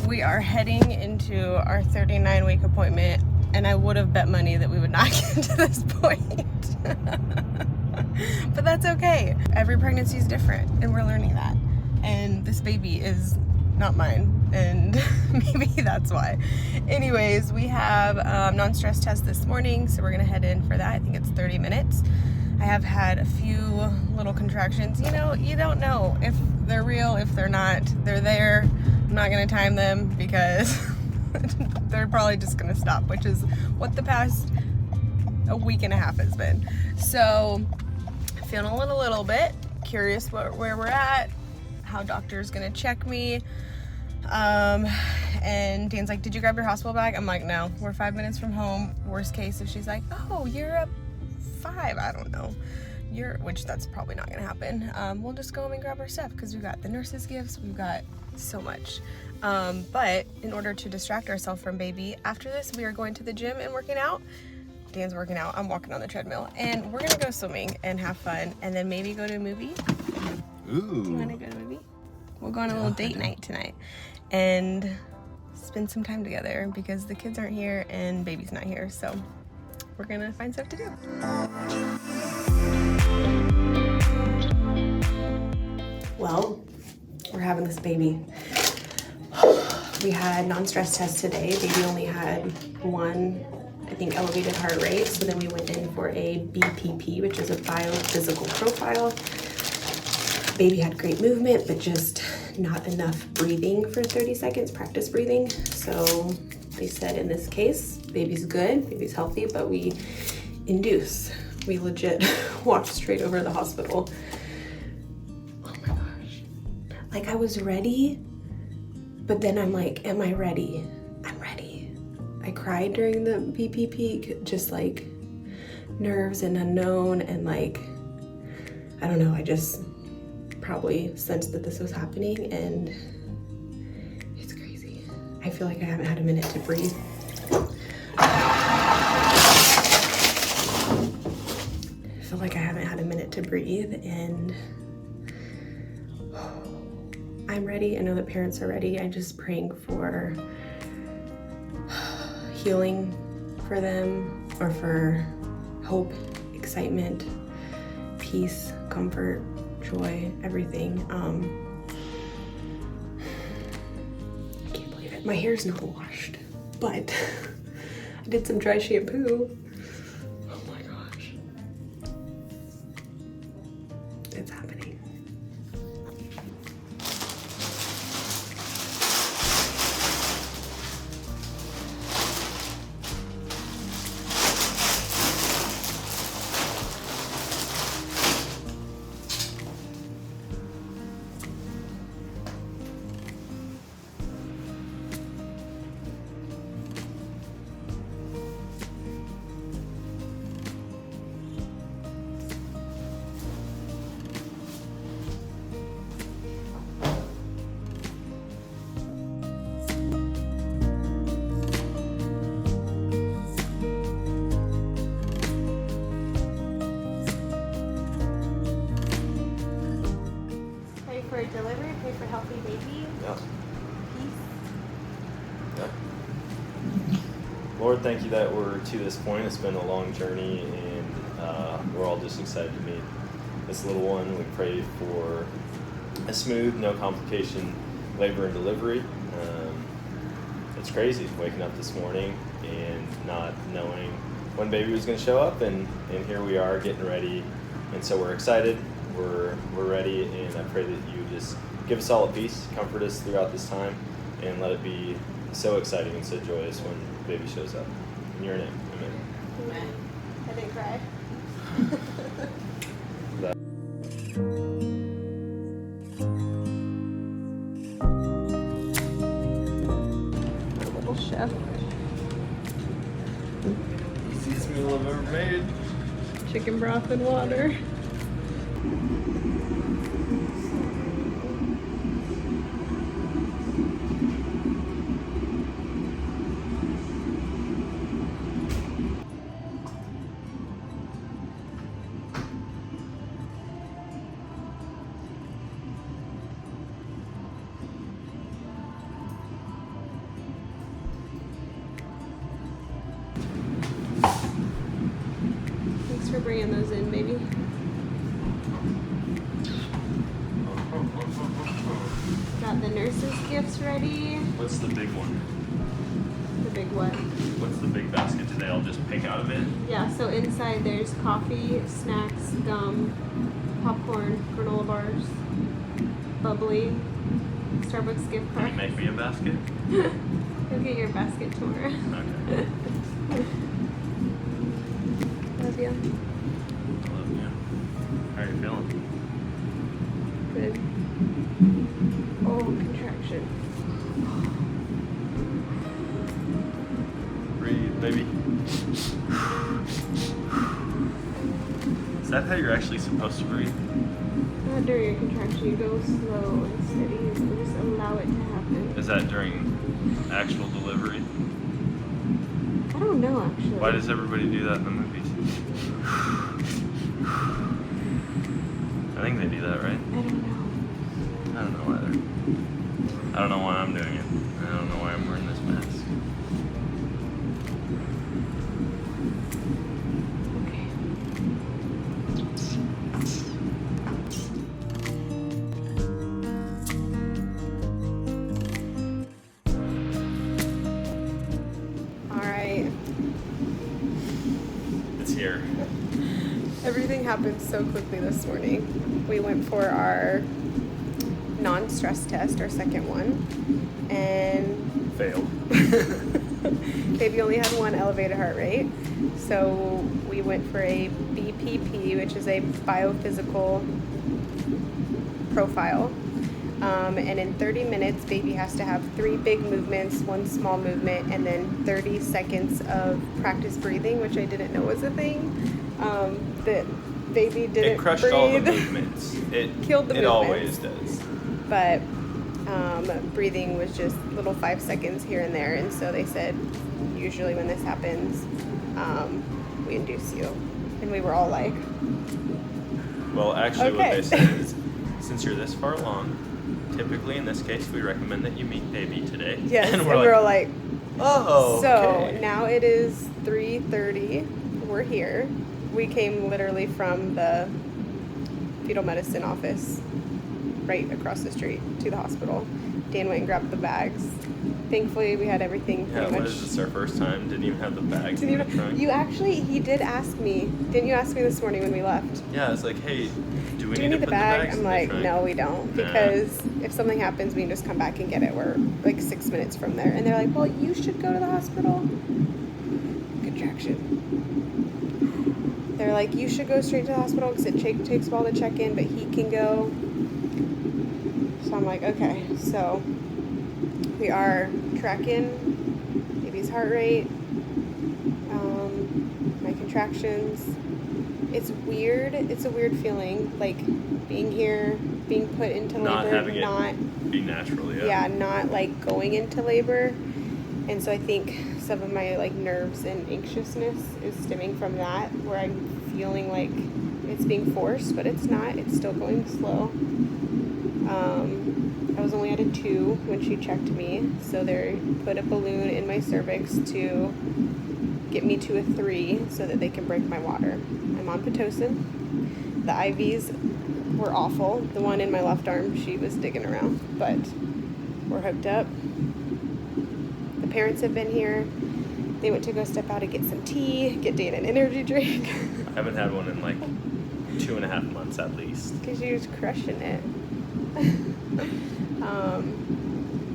We are heading into our 39-week appointment, and I would have bet money that we would not get to this point. But that's okay. Every pregnancy is different, and we're learning that. And this baby is not mine, and maybe that's why. Anyways, we have non-stress test this morning, so we're gonna head in for that. I think it's 30 minutes. I have had a few little contractions. You know, you don't know if they're real, if they're not. They're there. I'm not gonna time them because they're probably just gonna stop, which is what the past a week and a half has been. So feeling a little bit curious where we're at, how doctor's gonna check me. And Dan's like, did you grab your hospital bag? I'm like, no, we're 5 minutes from home. Worst case, if she's like, oh, you're up 5, I don't know, which that's probably not gonna happen. We'll just go home and grab our stuff because we've got the nurse's gifts, we've got so much. But in order to distract ourselves from baby, after this we are going to the gym and working out. Dan's working out, I'm walking on the treadmill, and we're gonna go swimming and have fun, and then maybe go to a movie. Ooh. Do you wanna go to a movie? We'll go on a little date night tonight and spend some time together because the kids aren't here and baby's not here, so we're gonna find stuff to do. Well, we're having this baby. We had non-stress test today. Baby only had one, I think, elevated heart rate. So then we went in for a BPP, which is a biophysical profile. Baby had great movement, but just not enough breathing for 30 seconds, practice breathing. So they said in this case, baby's good, baby's healthy, but we induce. We legit walked straight over to the hospital. Oh my gosh. Like, I was ready, but then I'm like, am I ready? I'm ready. I cried during the BPP, just like nerves and unknown, and like, I don't know, I just probably sensed that this was happening, and it's crazy. I feel like I haven't had a minute to breathe. And I'm ready. I know that parents are ready. I'm just praying for healing for them, or for hope, excitement, peace, comfort, joy, everything. I can't believe it. My hair's not washed, but I did some dry shampoo. Oh my gosh. It's happening. For delivery, pray for healthy baby. Yep. Peace. Yep. Lord, thank you that we're to this point. It's been a long journey, and we're all just excited to meet this little one. We pray for a smooth, no complication labor and delivery. It's crazy waking up this morning and not knowing when baby was going to show up, and here we are getting ready, and so we're excited. We're ready, and I pray that you just give us all a peace, comfort us throughout this time, and let it be so exciting and so joyous when baby shows up. In your name, amen. Amen. I didn't cry. A little chef. Easiest meal I've ever made. Chicken broth and water. bringing those in, baby. Got the nurses' gifts ready. What's the big one? The big what? What's the big basket today? I'll just pick out of it. Yeah, so inside there's coffee, snacks, gum, popcorn, granola bars, bubbly, Starbucks gift Can card. you make me a basket? You'll get your basket tomorrow. Okay. Love you. I love you. How are you feeling? Good. Oh, contraction. Breathe, baby. Is that how you're actually supposed to breathe? Not during your contraction. You go slow and steady. You just allow it to happen. Is that during actual delivery? I don't know, actually. Why does everybody do that in the movies? I think they do that, right? I don't know. I don't know either. I don't know why I'm doing it. I don't know why I'm wearing this mask. It's here. Everything happened so quickly this morning. We went for our non-stress test, our second one, and Failed. baby only had one elevated heart rate. So we went for a BPP, which is a biophysical profile. And in 30 minutes, baby has to have 3 big movements, 1 small movement, and then 30 seconds of practice breathing, which I didn't know was a thing. That baby didn't It crushed breathe. all the movements. It Killed the It movements. always does. But breathing was just little 5 seconds here and there. And so they said, usually when this happens, we induce you. And we were all like, Well, actually, Okay. what they said is, since you're this far along, typically in this case, we recommend that you meet baby today. yes. And And we're we were all like, like, oh, so okay. now it is 3:30. We're here. We came literally from the fetal medicine office right across the street to the hospital. Dan went and grabbed the bags. Thankfully, we had everything Yeah, pretty what much. is this, our first time? Didn't even have the bags Didn't in the even- trunk. you actually, he did ask me. Didn't you ask me this morning when we left? Yeah, it's like, hey, do we Do need we to need the put bag? the bags I'm in like, the trunk? no, we don't. Nah. Because if something happens, we can just come back and get it. We're like 6 minutes from there. And they're like, well, you should go to the hospital. Contraction. They're like, you should go straight to the hospital because it takes a while to check in, but he can go. So I'm like, okay. So we are tracking baby's heart rate, my contractions. It's weird. It's a weird feeling, like being here, being put into Not labor, having not it be natural, yeah, not like going into labor. And so I think some of my like nerves and anxiousness is stemming from that, where I'm feeling like it's being forced, but it's not. It's still going slow. I was only at a 2 when she checked me, so they put a balloon in my cervix to get me to a 3 so that they can break my water. I'm on Pitocin. The IVs were awful. The one in my left arm, she was digging around, but we're hooked up. The parents have been here. They went to go step out and get some tea, get Dan an energy drink. I haven't had one in like 2.5 months at least. Because she was crushing it.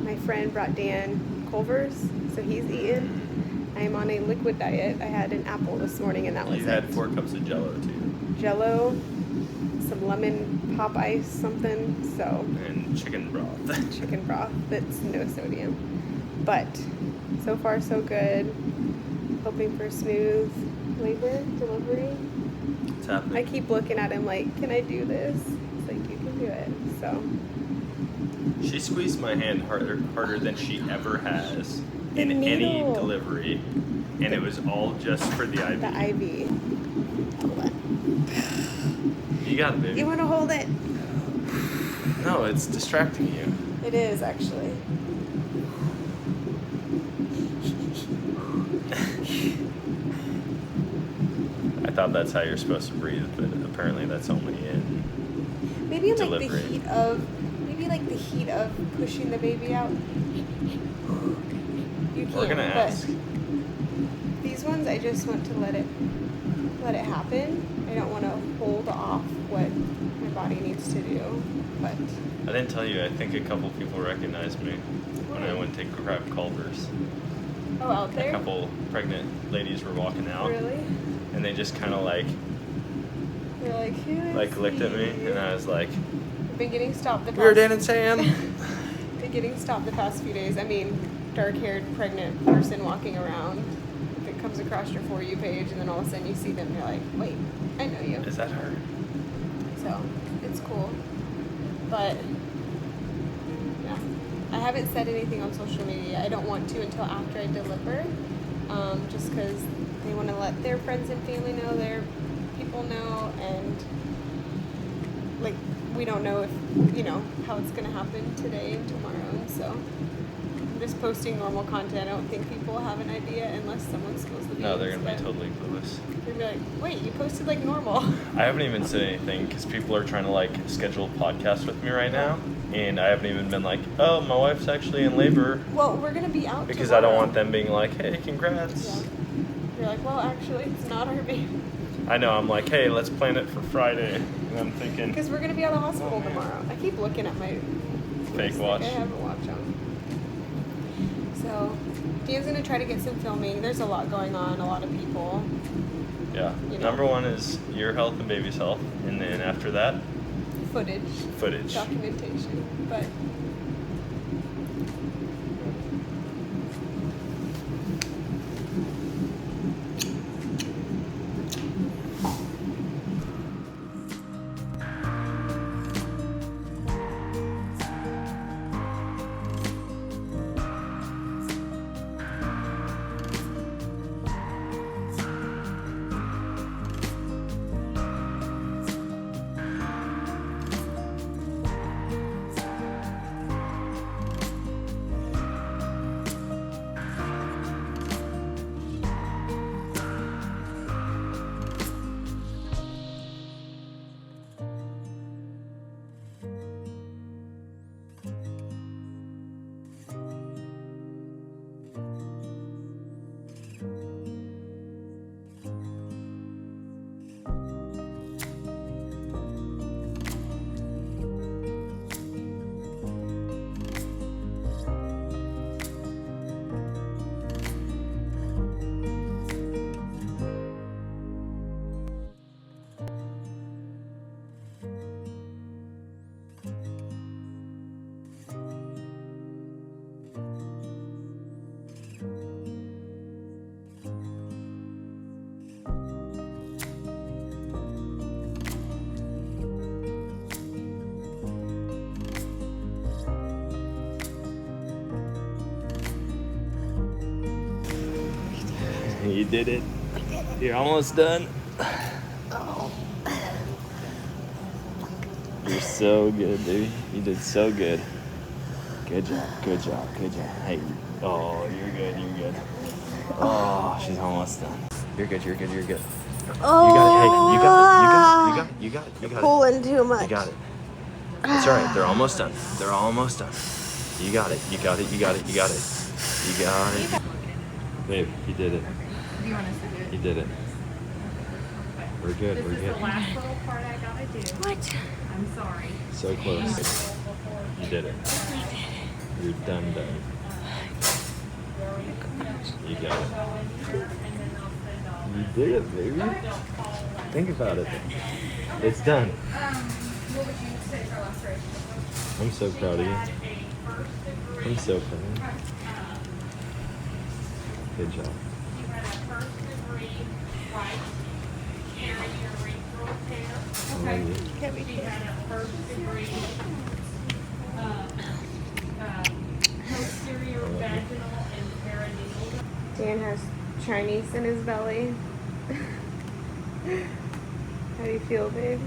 My friend brought Dan Culver's, so he's eating. I am on a liquid diet. I had an apple this morning, and that was You it. had 4 cups of Jello too, Jello, some lemon pop ice, something. So and chicken broth. chicken broth that's no sodium. But so far so good. Hoping for smooth labor delivery. It's happening. I keep looking at him like, can I do this? It's like, you can do it. So She squeezed my hand harder than she ever has The in any needle. delivery, and it was all just for the IV. the IV. Hold on. You got it, baby. You want to hold it? No, it's distracting you. It is actually. thought that's how you're supposed to breathe, but apparently that's only in Maybe like delivery. the heat of pushing the baby out. You can. We're gonna ask. These ones, I just want to let it happen. I don't want to hold off what my body needs to do. But I didn't tell you. I think a couple people recognized me when I went to grab Culver's. Oh, out there? A couple pregnant ladies were walking out. Really? And they just kind of like. They're like, who is like looked at me, and I was like, I've been getting stopped the past. "You're Dan and Sam." Been getting stopped the past few days. I mean, dark-haired pregnant person walking around. If it comes across your For You page, and then all of a sudden you see them, you're like, wait, I know you. Is that her? So it's cool, but yeah, I haven't said anything on social media. I don't want to until after I deliver, just because they want to let their friends and family know, their people know, and like we don't know if how it's gonna happen today and tomorrow, and so I'm just posting normal content. I don't think people have an idea unless someone spills the beans. No, they're gonna be totally clueless. They're gonna be like, wait, you posted like normal. I haven't even said anything because people are trying to like schedule podcasts with me right now, and I haven't even been like, oh, my wife's actually in labor. Well, we're gonna be out because tomorrow. I don't want them being like, hey, congrats. Yeah. You're like, well, actually, it's not our baby. I know. I'm like, hey, let's plan it for Friday, and I'm thinking Because we're gonna be out of the hospital tomorrow. I keep looking at my fake watch. I have a watch on. So, Dan's gonna try to get some filming. There's a lot going on, a lot of people. Yeah. Number one is your health and baby's health, and then after that, Footage. Documentation. But you did it. You're almost done. oh, You're so good, dude. You did so good. Good job. Good job. Good job. Hey. Oh, you're good. You're good. Oh, she's almost done. You're good. You're good. You're good. oh, You got it. Hey, you got it. You got it. You got it. pulling too much. You got it. It's all right. They're almost done. They're almost done. You got it. You got it. You got it. You got it. You got it. Babe, you did it. Do you want us to do it? You did it. We're good. This We're is good. the last little part I gotta do. What? I'm sorry. So close. You did it. You're done. You got it. You did it, baby. Think about it. It's done. What would you say for last race? I'm so proud of you. I'm so proud of you. Good job. You had a first degree right carrier tear. Okay. Can't be You had a first degree posterior vaginal and perineal. Dan has Chinese in his belly. How do you feel, babe?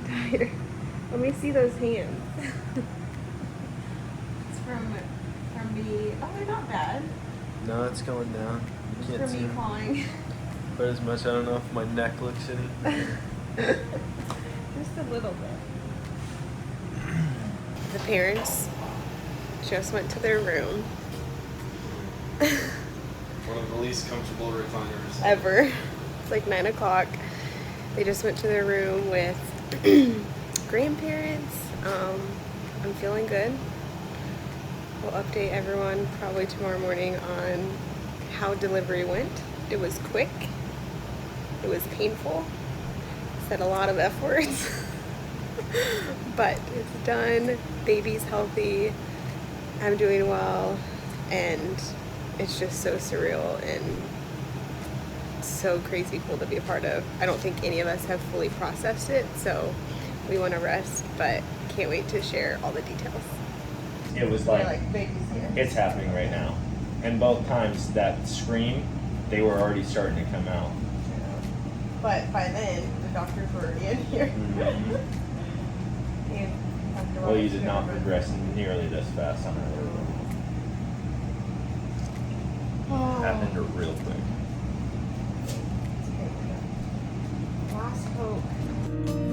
Tired. Let me see those hands. It's from me. Oh, they're not bad. No, it's going down. You It's can't from see me them. clawing. quite as much. I don't know if my neck looks any. Just a little bit. The parents just went to their room. One of the least comfortable recliners Ever. It's like 9 o'clock. They just went to their room with grandparents. I'm feeling good. We'll update everyone probably tomorrow morning on how delivery went. It was quick. It was painful. Said a lot of F words. But it's done. Baby's healthy. I'm doing well. And it's just so surreal and so crazy cool to be a part of. I don't think any of us have fully processed it, so we want to rest, but can't wait to share all the details. It was like babies here. it's happening right now. And both times that scream, they were already starting to come out. But by then, the doctors were already in here. Mm-hmm. Well, you did not progress nearly this fast on that. Happened real quick. Last hope.